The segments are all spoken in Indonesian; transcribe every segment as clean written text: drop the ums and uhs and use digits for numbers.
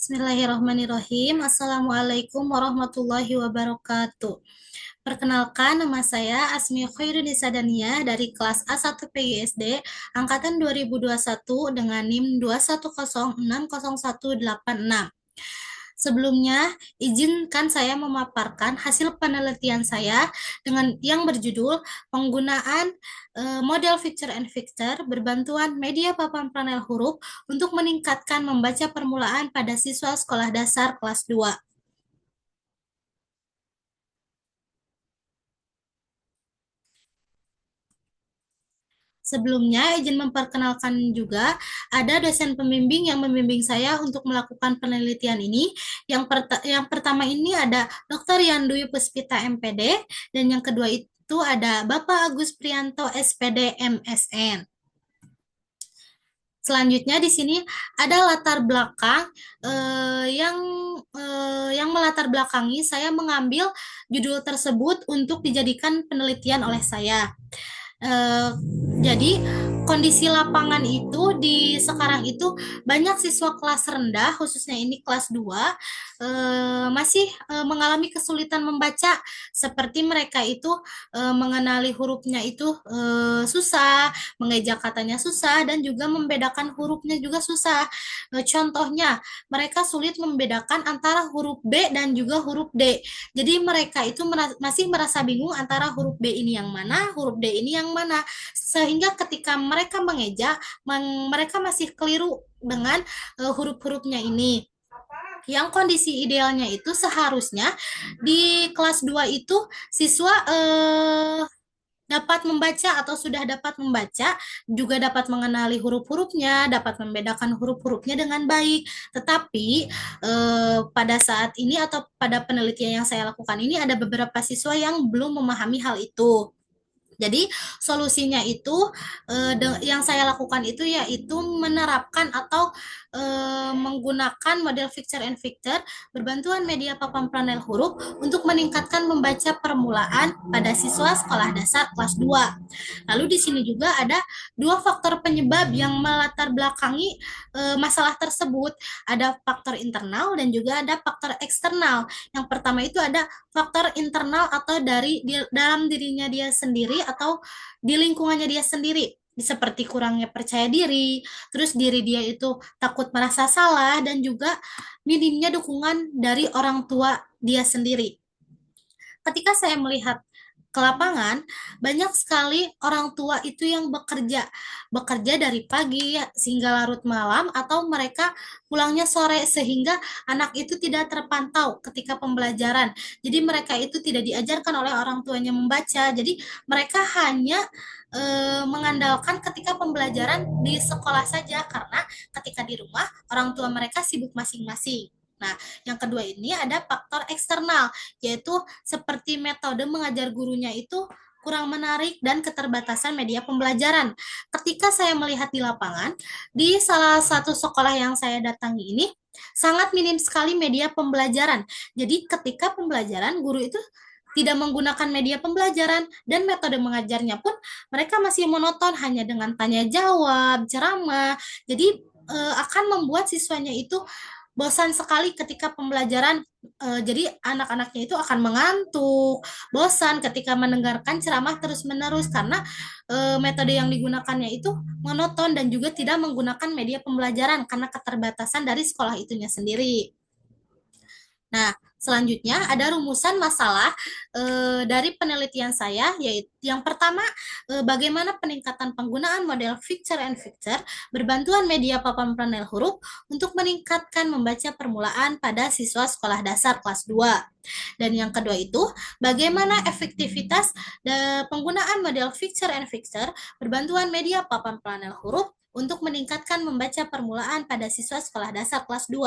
Bismillahirrahmanirrahim. Assalamualaikum warahmatullahi wabarakatuh. Perkenalkan, nama saya Asmi Khairunnisa Dania dari kelas A1 PGSD angkatan 2021 dengan NIM 210600186. Sebelumnya, izinkan saya memaparkan hasil penelitian saya dengan yang berjudul penggunaan model feature and fixture berbantuan media papan panel huruf untuk meningkatkan membaca permulaan pada siswa sekolah dasar kelas 2. Sebelumnya, izin memperkenalkan juga ada dosen pembimbing yang membimbing saya untuk melakukan penelitian ini. Yang pertama ini ada Dr. Yandui Puspita MPD, dan yang kedua itu ada Bapak Agus Prianto SPD MSN. Selanjutnya di sini ada latar belakang yang melatar belakangi saya mengambil judul tersebut untuk dijadikan penelitian oleh saya. Eh, jadi kondisi lapangan itu di sekarang itu banyak siswa kelas rendah, khususnya ini kelas 2, masih mengalami kesulitan membaca, seperti mereka itu mengenali hurufnya itu susah, mengeja katanya susah, dan juga membedakan hurufnya juga susah. Contohnya, mereka sulit membedakan antara huruf B dan juga huruf D. Jadi mereka itu masih merasa bingung antara huruf B ini yang mana, huruf D ini yang mana. Sehingga ketika mereka mengeja, mereka masih keliru dengan huruf-hurufnya ini. Yang kondisi idealnya itu seharusnya di kelas 2 itu siswa dapat membaca atau sudah dapat membaca, juga dapat mengenali huruf-hurufnya, dapat membedakan huruf-hurufnya dengan baik. Tetapi pada saat ini atau pada penelitian yang saya lakukan ini ada beberapa siswa yang belum memahami hal itu. Jadi solusinya itu yang saya lakukan itu yaitu menerapkan atau menggunakan model fixture and fixture berbantuan media papan panel huruf untuk meningkatkan membaca permulaan pada siswa sekolah dasar kelas 2. Lalu di sini juga ada dua faktor penyebab yang melatar belakangi masalah tersebut. Ada faktor internal dan juga ada faktor eksternal. Yang pertama itu ada faktor internal atau dari dalam dirinya dia sendiri atau di lingkungannya dia sendiri, seperti kurangnya percaya diri, terus diri dia itu takut merasa salah, dan juga minimnya dukungan dari orang tua dia sendiri. Ketika saya melihat ke lapangan, banyak sekali orang tua itu yang bekerja dari pagi hingga larut malam, atau mereka pulangnya sore, sehingga anak itu tidak terpantau ketika pembelajaran. Jadi mereka itu tidak diajarkan oleh orang tuanya membaca. Jadi mereka hanya mengandalkan ketika pembelajaran di sekolah saja, karena ketika di rumah orang tua mereka sibuk masing-masing. Nah, yang kedua ini ada faktor eksternal, yaitu seperti metode mengajar gurunya itu kurang menarik dan keterbatasan media pembelajaran. Ketika saya melihat di lapangan, di salah satu sekolah yang saya datangi ini, sangat minim sekali media pembelajaran. Jadi ketika pembelajaran, guru itu tidak menggunakan media pembelajaran, dan metode mengajarnya pun mereka masih monoton, hanya dengan tanya jawab, ceramah. Jadi akan membuat siswanya itu bosan sekali ketika pembelajaran. Jadi anak-anaknya itu akan mengantuk, bosan ketika mendengarkan ceramah terus-menerus, karena metode yang digunakannya itu monoton dan juga tidak menggunakan media pembelajaran karena keterbatasan dari sekolah itunya sendiri. Nah, selanjutnya ada rumusan masalah dari penelitian saya, yaitu yang pertama, bagaimana peningkatan penggunaan model fixture and fixture berbantuan media papan panel huruf untuk meningkatkan membaca permulaan pada siswa sekolah dasar kelas 2. Dan yang kedua itu, bagaimana efektivitas penggunaan model fixture and fixture berbantuan media papan panel huruf untuk meningkatkan membaca permulaan pada siswa sekolah dasar kelas 2.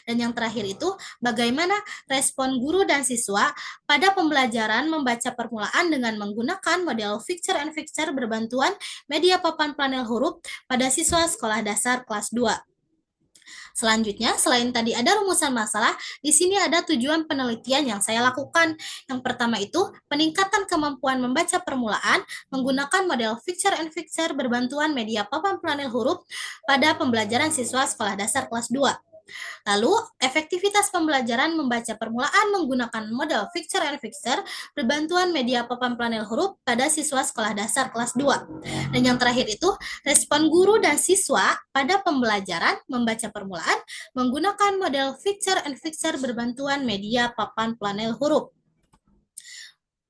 Dan yang terakhir itu, bagaimana respon guru dan siswa pada pembelajaran membaca permulaan dengan menggunakan model fixture and fixture berbantuan media papan panel huruf pada siswa sekolah dasar kelas 2. Selanjutnya, selain tadi ada rumusan masalah, di sini ada tujuan penelitian yang saya lakukan. Yang pertama itu, peningkatan kemampuan membaca permulaan menggunakan model fixture and fixture berbantuan media papan panel huruf pada pembelajaran siswa sekolah dasar kelas 2. Lalu, efektivitas pembelajaran membaca permulaan menggunakan model picture and fixture berbantuan media papan panel huruf pada siswa sekolah dasar kelas 2. Dan yang terakhir itu, respon guru dan siswa pada pembelajaran membaca permulaan menggunakan model picture and fixture berbantuan media papan panel huruf.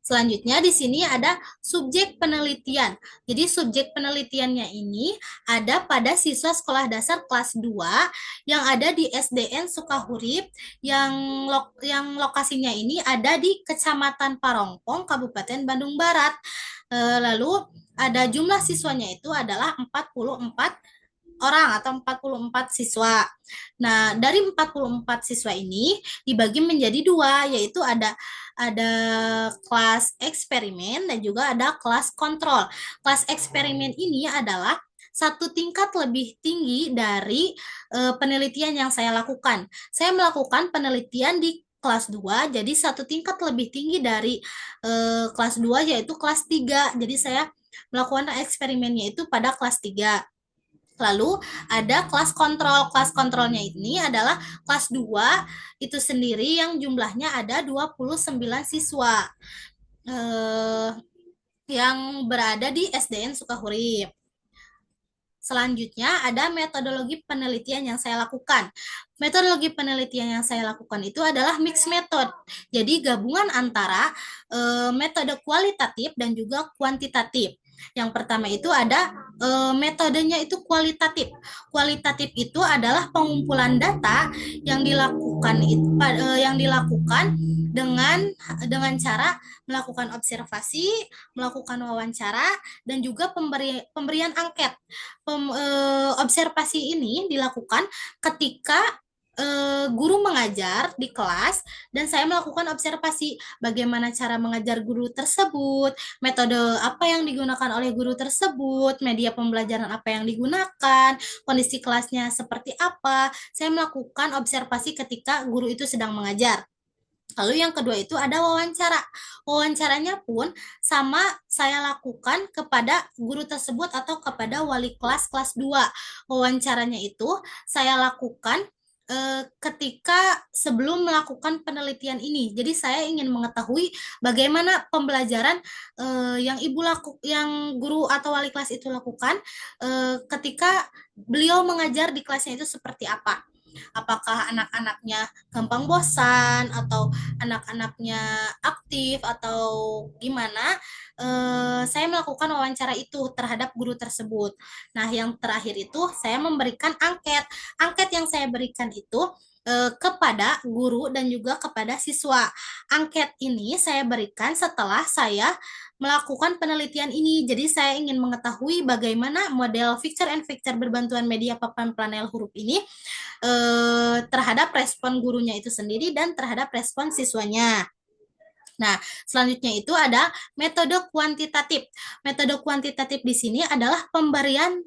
Selanjutnya di sini ada subjek penelitian. Jadi subjek penelitiannya ini ada pada siswa sekolah dasar kelas 2 yang ada di SDN Sukahurip yang lokasinya ini ada di Kecamatan Parongpong, Kabupaten Bandung Barat. Lalu ada jumlah siswanya itu adalah 44 orang atau 44 siswa. Nah, dari 44 siswa ini dibagi menjadi dua, yaitu ada kelas eksperimen dan juga ada kelas kontrol. Kelas eksperimen ini adalah satu tingkat lebih tinggi dari penelitian yang saya lakukan. Saya melakukan penelitian di kelas 2, jadi satu tingkat lebih tinggi dari kelas 2 yaitu kelas 3. Jadi saya melakukan eksperimennya itu pada kelas 3. Lalu ada kelas kontrol. Kelas kontrolnya ini adalah kelas 2 itu sendiri yang jumlahnya ada 29 siswa yang berada di SDN Sukahurip. Selanjutnya ada metodologi penelitian yang saya lakukan. Metodologi penelitian yang saya lakukan itu adalah mixed method. Jadi gabungan antara metode kualitatif dan juga kuantitatif. Yang pertama itu ada metodenya itu kualitatif. Kualitatif itu adalah pengumpulan data yang dilakukan dengan cara melakukan observasi, melakukan wawancara, dan juga pemberian angket. Observasi ini dilakukan ketika guru mengajar di kelas dan saya melakukan observasi bagaimana cara mengajar guru tersebut, metode apa yang digunakan oleh guru tersebut, media pembelajaran apa yang digunakan, kondisi kelasnya seperti apa. Saya melakukan observasi ketika guru itu sedang mengajar. Lalu yang kedua itu ada wawancara. Wawancaranya pun sama saya lakukan kepada guru tersebut atau kepada wali kelas kelas 2. Wawancaranya itu saya lakukan ketika sebelum melakukan penelitian ini. Jadi saya ingin mengetahui bagaimana pembelajaran yang guru atau wali kelas itu lakukan ketika beliau mengajar di kelasnya itu seperti apa. Apakah anak-anaknya gampang bosan atau anak-anaknya aktif atau gimana? Saya melakukan wawancara itu terhadap guru tersebut. Nah, yang terakhir itu saya memberikan angket. Angket yang saya berikan itu kepada guru dan juga kepada siswa. Angket ini saya berikan setelah saya melakukan penelitian ini. Jadi saya ingin mengetahui bagaimana model picture and fixture berbantuan media papan panel huruf ini terhadap respon gurunya itu sendiri dan terhadap respon siswanya. Nah, selanjutnya itu ada metode kuantitatif. Metode kuantitatif di sini adalah pemberian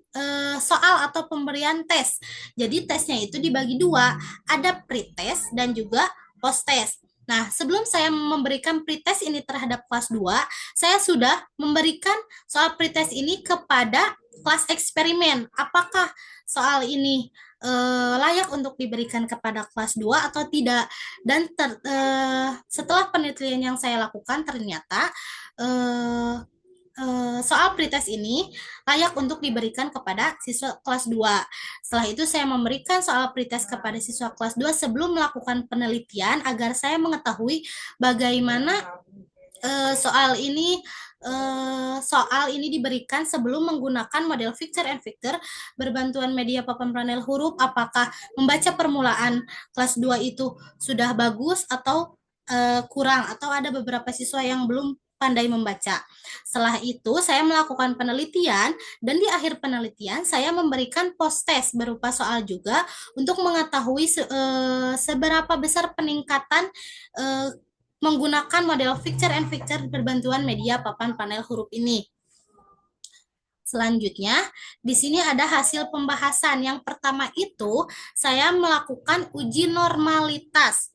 soal atau pemberian tes. Jadi tesnya itu dibagi dua, ada pretest dan juga post-test. Nah, sebelum saya memberikan pretest ini terhadap kelas 2, saya sudah memberikan soal pretest ini kepada kelas eksperimen. Apakah soal ini layak untuk diberikan kepada kelas 2 atau tidak? Dan setelah penelitian yang saya lakukan ternyata soal pretest ini layak untuk diberikan kepada siswa kelas 2. Setelah itu saya memberikan soal pretest kepada siswa kelas 2 sebelum melakukan penelitian agar saya mengetahui bagaimana soal ini diberikan sebelum menggunakan model picture and fixture berbantuan media papan panel huruf, apakah membaca permulaan kelas 2 itu sudah bagus atau kurang, atau ada beberapa siswa yang belum pandai membaca. Setelah itu saya melakukan penelitian dan di akhir penelitian saya memberikan post test berupa soal juga untuk mengetahui seberapa besar peningkatan menggunakan model picture and fixture berbantuan media papan panel huruf ini. Selanjutnya, di sini ada hasil pembahasan. Yang pertama itu, saya melakukan uji normalitas.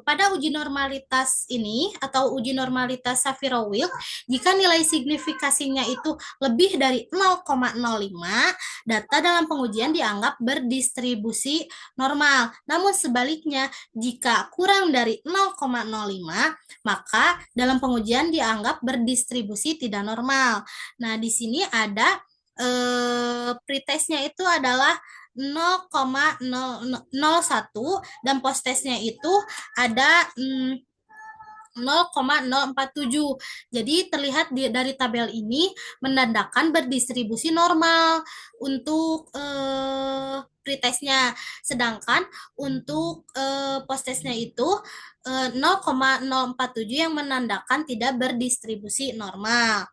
Pada uji normalitas ini atau uji normalitas Shapiro-Wilk, jika nilai signifikasinya itu lebih dari 0,05, data dalam pengujian dianggap berdistribusi normal. Namun sebaliknya, jika kurang dari 0,05, maka dalam pengujian dianggap berdistribusi tidak normal. Nah, di sini ada pretestnya itu adalah 0,001 dan posttestnya itu ada 0,047. Jadi terlihat dari tabel ini menandakan berdistribusi normal untuk pretestnya. Sedangkan untuk posttestnya itu 0,047 yang menandakan tidak berdistribusi normal.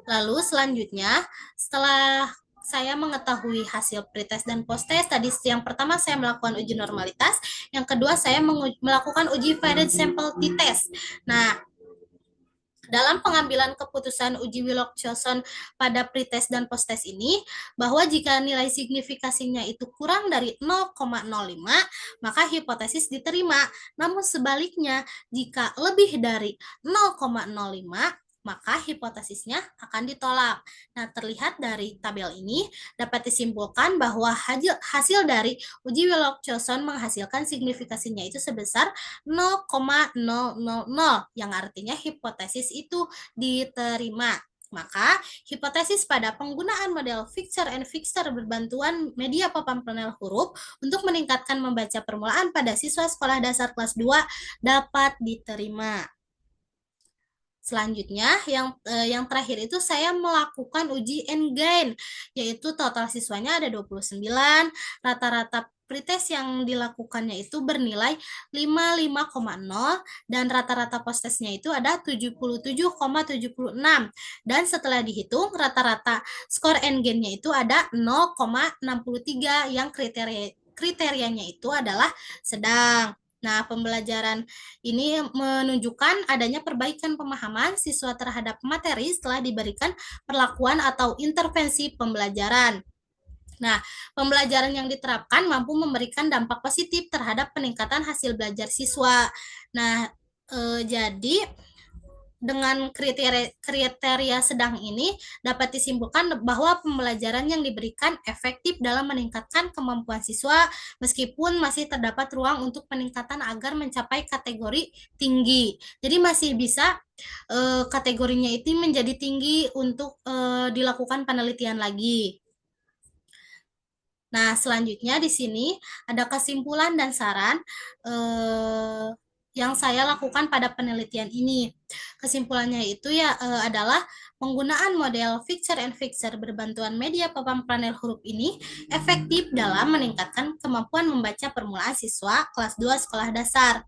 Lalu selanjutnya, setelah saya mengetahui hasil pretest dan posttest, tadi yang pertama saya melakukan uji normalitas, yang kedua saya melakukan uji varied sample t-test. Nah, dalam pengambilan keputusan uji Willock-Johnson pada pretest dan posttest ini, bahwa jika nilai signifikasinya itu kurang dari 0,05, maka hipotesis diterima. Namun sebaliknya, jika lebih dari 0,05, maka hipotesisnya akan ditolak. Nah, terlihat dari tabel ini dapat disimpulkan bahwa hasil dari uji Willock-Johnson menghasilkan signifikasinya itu sebesar 0,000, yang artinya hipotesis itu diterima. Maka, hipotesis pada penggunaan model Fixer and Fixer berbantuan media papan panel huruf untuk meningkatkan membaca permulaan pada siswa sekolah dasar kelas 2 dapat diterima. Selanjutnya, yang terakhir itu saya melakukan uji N-gain, yaitu total siswanya ada 29, rata-rata pretest yang dilakukannya itu bernilai 55,0 dan rata-rata posttestnya itu ada 77,76. Dan setelah dihitung, rata-rata skor N-gain-nya itu ada 0,63 yang kriterianya itu adalah sedang. Nah, pembelajaran ini menunjukkan adanya perbaikan pemahaman siswa terhadap materi setelah diberikan perlakuan atau intervensi pembelajaran. Nah, pembelajaran yang diterapkan mampu memberikan dampak positif terhadap peningkatan hasil belajar siswa. Nah, jadi dengan kriteria sedang ini dapat disimpulkan bahwa pembelajaran yang diberikan efektif dalam meningkatkan kemampuan siswa meskipun masih terdapat ruang untuk peningkatan agar mencapai kategori tinggi. Jadi masih bisa kategorinya itu menjadi tinggi untuk dilakukan penelitian lagi. Nah, selanjutnya di sini ada kesimpulan dan saran yang saya lakukan pada penelitian ini. Kesimpulannya itu adalah penggunaan model Fixer and Fixer berbantuan media papan panel huruf ini efektif dalam meningkatkan kemampuan membaca permulaan siswa kelas 2 sekolah dasar.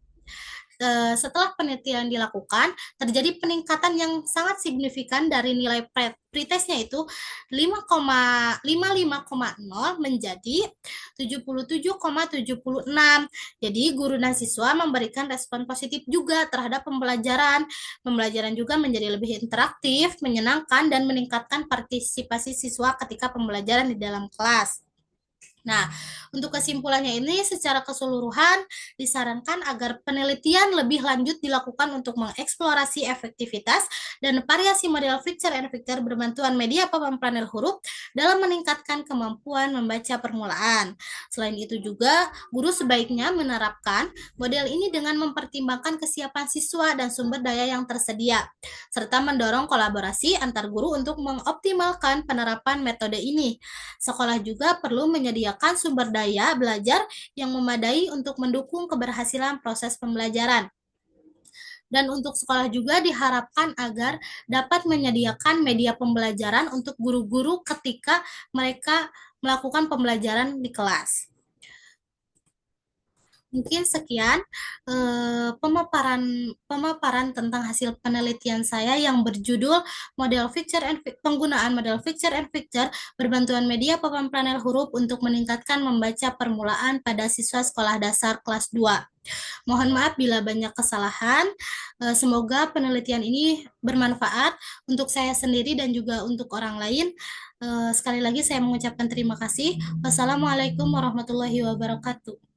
Setelah penelitian dilakukan, terjadi peningkatan yang sangat signifikan dari nilai pretestnya itu 55,0 menjadi 77,76. Jadi guru dan siswa memberikan respon positif juga terhadap pembelajaran. Pembelajaran juga menjadi lebih interaktif, menyenangkan, dan meningkatkan partisipasi siswa ketika pembelajaran di dalam kelas. Nah, untuk kesimpulannya ini secara keseluruhan disarankan agar penelitian lebih lanjut dilakukan untuk mengeksplorasi efektivitas dan variasi model Fixer and Fixer berbantuan media papan panel huruf dalam meningkatkan kemampuan membaca permulaan. Selain itu juga, guru sebaiknya menerapkan model ini dengan mempertimbangkan kesiapan siswa dan sumber daya yang tersedia, serta mendorong kolaborasi antar guru untuk mengoptimalkan penerapan metode ini. Sekolah juga perlu menyediakan sumber daya belajar yang memadai untuk mendukung keberhasilan proses pembelajaran. Dan untuk sekolah juga diharapkan agar dapat menyediakan media pembelajaran untuk guru-guru ketika mereka melakukan pembelajaran di kelas. Mungkin sekian pemaparan tentang hasil penelitian saya yang berjudul penggunaan model Fixer and Fixer berbantuan media papan panel huruf untuk meningkatkan membaca permulaan pada siswa sekolah dasar kelas 2. Mohon maaf bila banyak kesalahan. Semoga penelitian ini bermanfaat untuk saya sendiri dan juga untuk orang lain. Sekali lagi saya mengucapkan terima kasih. Wassalamualaikum warahmatullahi wabarakatuh.